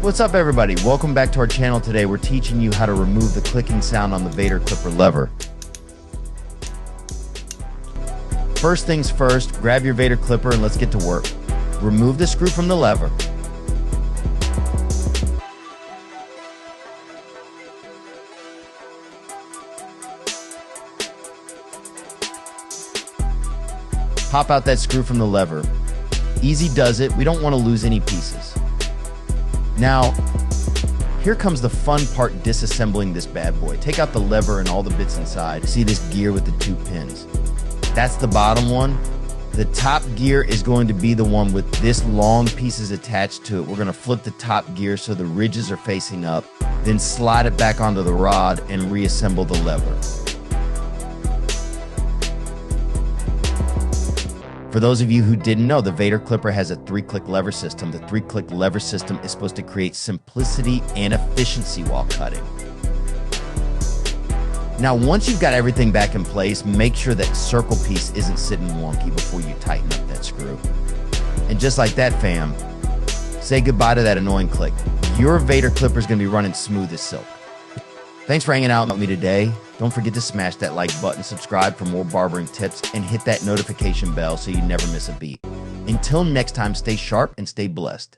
What's up, everybody? Welcome back to our channel. Today we're teaching you how to remove the clicking sound on the Vader clipper lever. First things first, grab your Vader clipper and let's get to work. Remove the screw from the lever. Pop out that screw from the lever. Easy does it. We don't want to lose any pieces. Now, here comes the fun part, disassembling this bad boy. Take out the lever and all the bits inside. See this gear with the 2 pins. That's the bottom one. The top gear is going to be the one with this long pieces attached to it. We're going to flip the top gear so the ridges are facing up, then slide it back onto the rod and reassemble the lever. For those of you who didn't know, the Vader clipper has a 3-click lever system. The 3-click lever system is supposed to create simplicity and efficiency while cutting. Now, once you've got everything back in place, make sure that circle piece isn't sitting wonky before you tighten up that screw. And just like that, fam, say goodbye to that annoying click. Your Vader clipper is going to be running smooth as silk. Thanks for hanging out with me today. Don't forget to smash that like button, subscribe for more barbering tips, and hit that notification bell so you never miss a beat. Until next time, stay sharp and stay blessed.